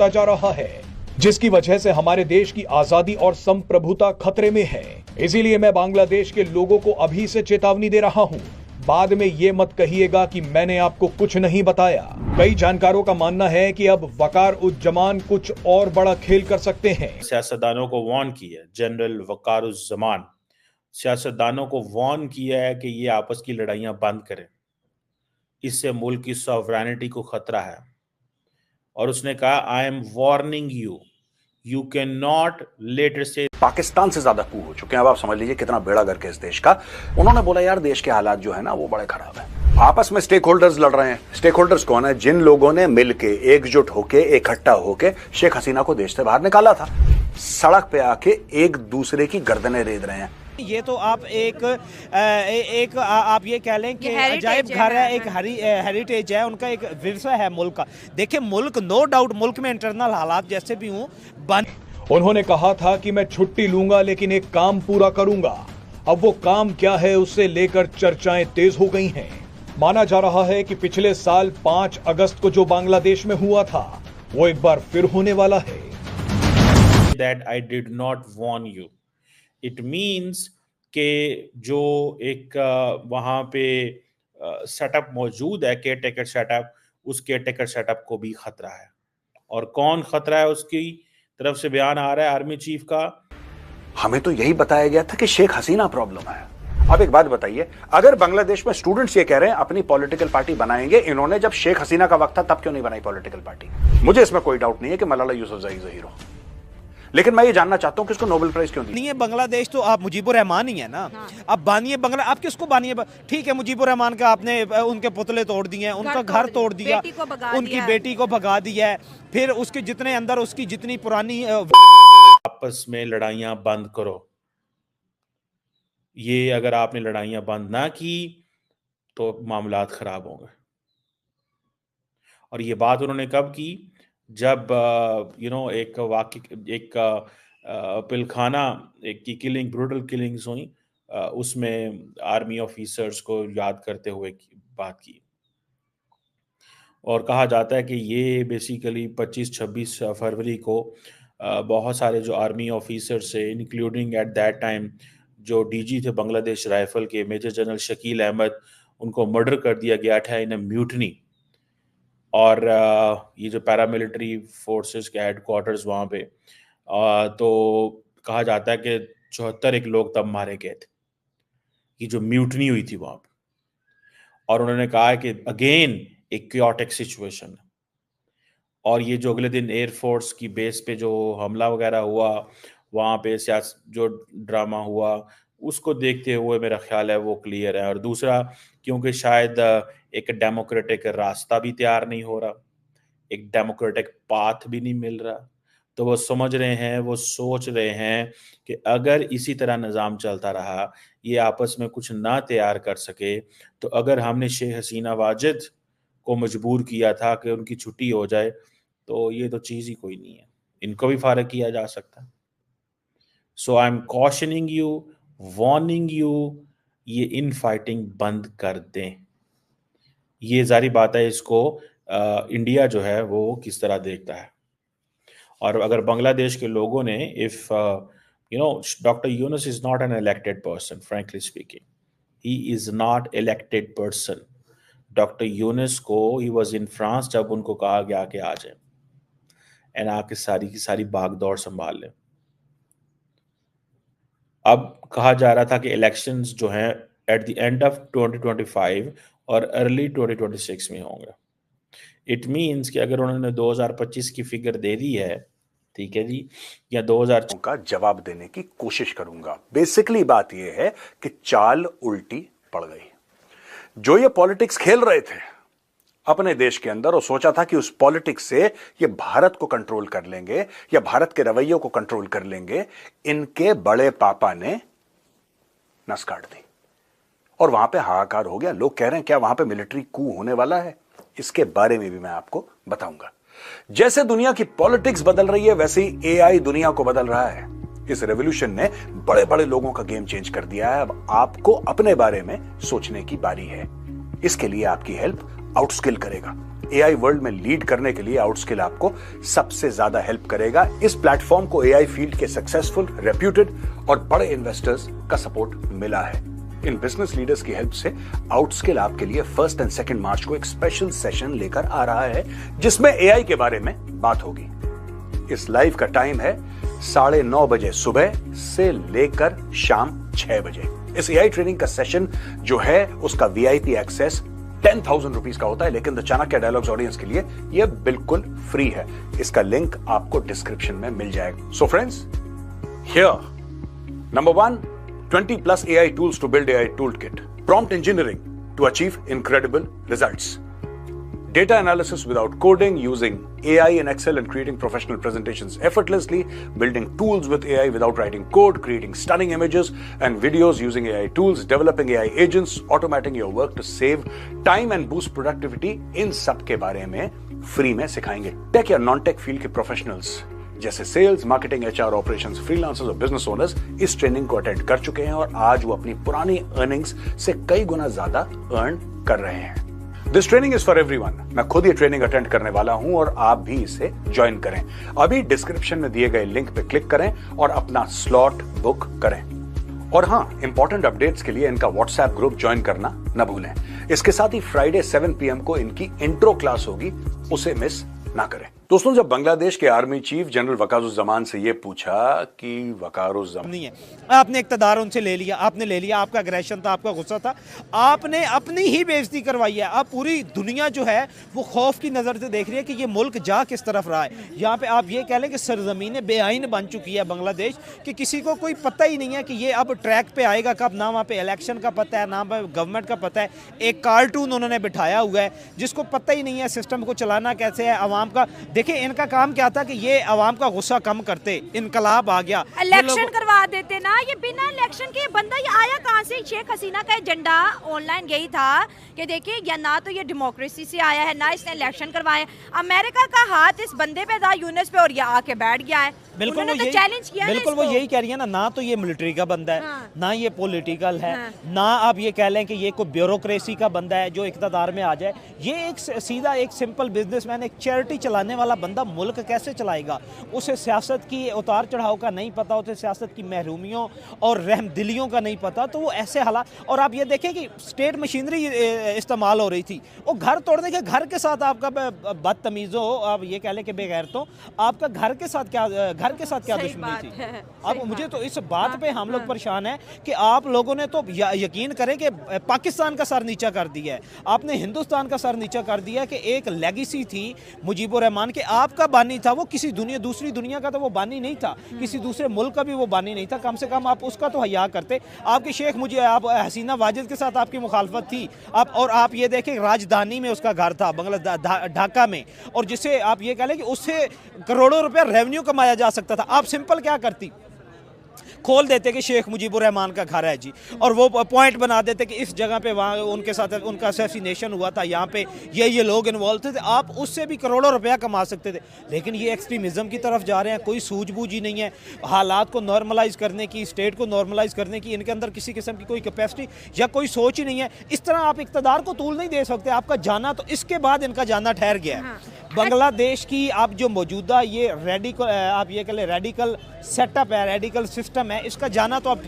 बढ़ता जा रहा है, जिसकी वजह से हमारे देश की आजादी और संप्रभुता खतरे में है। इसीलिए मैं बांग्लादेश के लोगों को अभी से चेतावनी दे रहा हूं, बाद में ये मत कहिएगा कि मैंने आपको कुछ नहीं बताया। कई जानकारों का मानना है कि अब वकार उज्जमान कुछ और बड़ा खेल कर सकते हैं। सियासतदानों को वार्न किया, जनरल वकार उज्जमान सियासतदानों को वार्न किया है कि ये आपस की लड़ाइयां बंद करें, इससे मुल्क की सॉवरेनिटी को खतरा है। और उसने कहा, I am warning you can not let से। पाकिस्तान से ज्यादा कू हो चुके हैं। अब आप समझ लीजिए कितना बेड़ा गर्क है इस देश का। उन्होंने बोला यार देश के हालात जो है ना वो बड़े खराब है। आपस में स्टेक होल्डर्स लड़ रहे हैं। स्टेक होल्डर्स कौन है? जिन लोगों ने मिलके एकजुट होके इकट्ठा होके शेख हसीना को देश से बाहर निकाला था, सड़क पे आके एक दूसरे की गर्दनें रेद रहे हैं। ये तो आप आप ये कह लें कि अजायब घर है, एक हेरिटेज है, उनका एक विरसा है मुल्क का। देखिए मुल्क, नो डाउट मुल्क में इंटरनल हालात जैसे भी हों उन्होंने कहा था कि मैं छुट्टी लूंगा लेकिन एक काम पूरा करूंगा। अब वो काम क्या है उससे लेकर चर्चाएं तेज हो गई हैं। माना जा रहा है कि पिछले साल 5 अगस्त को जो बांग्लादेश में हुआ था वो एक बार फिर होने वाला है। That I did not warn you. It means कि जो एक वहां पे सेटअप मौजूद है, केयर टेकर सेटअप, उस केयर टेकर सेटअप को भी खतरा है। और कौन खतरा है उसकी तरफ से बयान आ रहा है आर्मी चीफ का। हमें तो यही बताया गया था कि शेख हसीना प्रॉब्लम है। अब एक बात बताइए, अगर बांग्लादेश में स्टूडेंट्स ये कह रहे हैं अपनी पॉलिटिकल पार्टी बनाएंगे, इन्होंने जब शेख हसीना का वक्त था तब क्यों नहीं बनाई पॉलिटिकल पार्टी? मुझे इसमें कोई डाउट नहीं है कि Malala Yousafzai is a hero, लेकिन मैं ये जानना चाहता हूं कि उसको नोबेल प्राइज क्यों दी? नहीं है बांग्लादेश तो आप मुजीबुर रहमान ही है ना। अब बानिए बांग्ला, आप किसको बानिए? ठीक है, मुजीबुर रहमान का आपने उनके पुतले तोड़ दिए, उनका घर तोड़ दिया, उनकी बेटी को भगा दिया है, फिर उसके जितने अंदर उसकी जितनी पुरानी आपस में लड़ाइयां बंद करो। ये अगर आपने लड़ाइयां बंद ना की तो मामलात खराब होंगे। और ये बात उन्होंने कब की? जब एक पिलखाना की किलिंग, ब्रूटल किलिंग्स हुई, उसमें आर्मी ऑफिसर्स को याद करते हुए बात की। और कहा जाता है कि ये बेसिकली 25-26 फरवरी को बहुत सारे जो आर्मी ऑफिसर्स थे, इंक्लूडिंग एट दैट टाइम जो डीजी थे बांग्लादेश राइफल के, मेजर जनरल शकील अहमद, उनको मर्डर कर दिया गया था इन म्यूटनी। और ये जो पैरामिलिट्री फोर्सेस के हेडक्वार्टर्स वहाँ पे, तो कहा जाता है कि 74 लोग तब मारे गए थे, ये जो म्यूटनी हुई थी वहाँ पे। और उन्होंने कहा है कि अगेन एक क्योटिक सिचुएशन है। और ये जो अगले दिन एयरफोर्स की बेस पे जो हमला वगैरह हुआ, वहाँ पे जो ड्रामा हुआ, उसको देखते हुए मेरा ख्याल है वो क्लियर है। और दूसरा, क्योंकि शायद एक डेमोक्रेटिक रास्ता भी तैयार नहीं हो रहा, एक डेमोक्रेटिक पाथ भी नहीं मिल रहा, तो वो समझ रहे हैं, वो सोच रहे हैं कि अगर इसी तरह निज़ाम चलता रहा, ये आपस में कुछ ना तैयार कर सके, तो अगर हमने शेख हसीना वाजिद को मजबूर किया था कि उनकी छुट्टी हो जाए, तो ये तो चीज़ ही कोई नहीं है, इनको भी फारिग किया जा सकता है। So I am cautioning you, warning you, ये इन फाइटिंग बंद कर दें। ये जारी बात है, इसको इंडिया जो है वो किस तरह देखता है। और अगर बांग्लादेश के लोगों ने, if doctor Yunus is not an elected person, frankly speaking, he is not elected person. Doctor Yunus को, ही वॉज इन फ्रांस जब उनको कहा गया कि आ जाए एंड आके सारी की सारी भागदौड़ संभाल लें। अब कहा जा रहा था कि इलेक्शंस जो हैं एट द एंड ऑफ 2025 और अर्ली 2026 में होंगे। इट मीन्स कि अगर उन्होंने 2025 की फिगर दे दी है, ठीक है जी, या 2000 का जवाब देने की कोशिश करूंगा। बेसिकली बात यह है कि चाल उल्टी पड़ गई। जो ये पॉलिटिक्स खेल रहे थे अपने देश के अंदर और सोचा था कि उस पॉलिटिक्स से ये भारत को कंट्रोल कर लेंगे या भारत के रवैयों को कंट्रोल कर लेंगे, इनके बड़े पापा ने नस काट दी और वहां पे हाहाकार हो गया। लोग कह रहे हैं क्या वहां पे मिलिट्री कू होने वाला है? इसके बारे में भी मैं आपको बताऊंगा। जैसे दुनिया की पॉलिटिक्स बदल रही है, वैसे ही एआई दुनिया को बदल रहा है। इस रेवोल्यूशन ने बड़े बड़े लोगों का गेम चेंज कर दिया है। अब आपको अपने बारे में सोचने की बारी है। इसके लिए आपकी हेल्प आउटस्किल करेगा। एआई वर्ल्ड में लीड करने के लिए आउटस्किल आपको सबसे ज्यादा हेल्प करेगा। इस प्लेटफॉर्म को एआई फील्ड के सक्सेसफुल, रेप्यूटेड और बड़े इन्वेस्टर्स का सपोर्ट मिला है। इन बिजनेस लीडर्स की हेल्प से आउटस्किल आपके लिए 1 और 2 मार्च को एक स्पेशल सेशन लेकर आ रहा है जिसमें एआई के बारे में बात होगी। इस लाइव का टाइम है 9:30 बजे सुबह से लेकर शाम 6 बजे। इस एआई ट्रेनिंग का सेशन जो है उसका वीआईपी एक्सेस 10,000 रुपीज का होता है, लेकिन द चाणक्य डायलॉग्स ऑडियंस के लिए यह बिल्कुल फ्री है। इसका लिंक आपको डिस्क्रिप्शन में मिल जाएगा। So friends, here number 1, 20+ AI tools to build AI toolkit. Prompt engineering to achieve incredible results. Data analysis without coding, using AI in Excel and creating professional presentations effortlessly, building tools with AI without writing code, creating stunning images and videos using AI tools, developing AI agents, automating your work to save time and boost productivity. इन सब के बारे में free में सिखाएंगे। Tech या non tech field के professionals जैसे sales, marketing, HR, operations, freelancers और बिजनेस ओनर्स इस ट्रेनिंग को अटेंड कर चुके हैं और आज वो अपनी पुरानी अर्निंग्स से कई गुना ज्यादा अर्न कर रहे हैं। This training is for everyone. मैं खुद ये ट्रेनिंग अटेंड करने वाला हूं और आप भी इसे ज्वाइन करें। अभी डिस्क्रिप्शन में दिए गए लिंक पे क्लिक करें और अपना स्लॉट बुक करें। और हाँ, इंपॉर्टेंट अपडेट्स के लिए इनका व्हाट्सएप ग्रुप ज्वाइन करना न भूलें। इसके साथ ही फ्राइडे 7 PM को इनकी इंट्रो क्लास होगी, उसे मिस ना करें। दोस्तों, जब बांग्लादेश के आर्मी चीफ जनरल वकारुज्जमान से यह पूछा कि वकारुज्जमान नहीं है, आपने इक़्तिदार उनसे ले लिया, आपने ले लिया, आपका अग्रेशन था, आपका गुस्सा था, आपने अपनी ही बेइज्जती करवाई है। अब पूरी दुनिया जो है वो खौफ की नज़र से देख रही है कि ये मुल्क जा किस तरफ रहा है। यहाँ पे आप ये कह लें कि सरजमीन बेआइन बन चुकी है बांग्लादेश, कि किसी को कोई पता ही नहीं है कि ये अब ट्रैक पे आएगा कब। ना वहाँ पे इलेक्शन का पता है, ना गवर्नमेंट का पता है। एक कार्टून उन्होंने बिठाया हुआ है जिसको पता ही नहीं है सिस्टम को चलाना कैसे है, आवाम का। देखिए, इनका काम क्या था कि ये आवाम का गुस्सा कम करते, इनकलाब आ गया, इलेक्शन करवा देते ना। ये बिना इलेक्शन के बंदा ये आया कहाँ से? शेख हसीना का एजेंडा ऑनलाइन यही था कि देखिए, या ना तो ये डेमोक्रेसी से आया है, ना इसने इलेक्शन करवाए। अमेरिका का हाथ इस बंदे पे था, यूनुस पे, और ये आके बैठ गया है। बिल्कुल वो तो चैलेंज किया, बिल्कुल वो यही कह रही है ना तो ये मिलिट्री का बंदा है, हाँ। ना ये पॉलिटिकल है, ना आप ये कह लें कि ये कोई ब्यूरोक्रेसी का बंदा है जो इक़्तिदार में आ जाए। ये एक सीधा एक सिंपल बिजनेसमैन, एक चैरिटी चलाने वाला बंदा मुल्क कैसे चलाएगा? उसे सियासत की उतार चढ़ाव का नहीं पता, उसे सियासत की महरूमियों और रहमदिलियों का नहीं पता। तो वो ऐसे हालात, और आप ये देखें कि स्टेट मशीनरी इस्तेमाल हो रही थी, वो घर तोड़ने के, घर के साथ आपका बदतमीज़ हो, आप ये कह लें कि बेगैर, तो आपका घर के साथ क्या दुश्मनी थी? अब मुझे तो इस बात पे हम लोग परेशान हैं कि आप लोगों ने तो यकीन करें कि पाकिस्तान का सर नीचा कर दिया है, आपने हिंदुस्तान का सर नीचा कर दिया कि एक लेगेसी थी मुजीबुर रहमान के, आपका बानी था वो, किसी दूसरी दुनिया का तो वो बानी नहीं था, किसी दूसरे मुल्क का भी वो बानी नहीं था। कम से कम आप उसका तो हया करते। आपके शेख आप हसीना वाजिद के साथ आपकी मुखालफत थी, और आप ये देखें राजधानी में उसका घर था, बांग्लादेश ढाका में, और जिसे आप ये कह लें कि उससे करोड़ों रुपया रेवेन्यू कमाया जा सकता था। आप सिंपल क्या करती? खोल देते कि शेख मुजीबुर रहमान का घर है जी, और वो पॉइंट बना देते कि इस जगह पे वहाँ उनके साथ उनका असैसिनेशन हुआ था, यहाँ पे ये लोग इन्वॉल्व थे। आप उससे भी करोड़ों रुपया कमा सकते थे, लेकिन ये एक्सट्रीमिज़म की तरफ जा रहे हैं। कोई सूझबूझ ही नहीं है हालात को नॉर्मलाइज करने की, स्टेट को नॉर्मलाइज करने की। इनके अंदर किसी किस्म की कोई कैपेसिटी या कोई सोच ही नहीं है। इस तरह आप इक़्तिदार को तूल नहीं दे सकते। आपका जाना तो इसके बाद इनका जाना ठहर गया है। बांग्लादेश की आप जो मौजूदा ये रेडिकल, आप ये कह लें रेडिकल सेटअप है, रेडिकल सिस्टम है, इसका जाना तो अब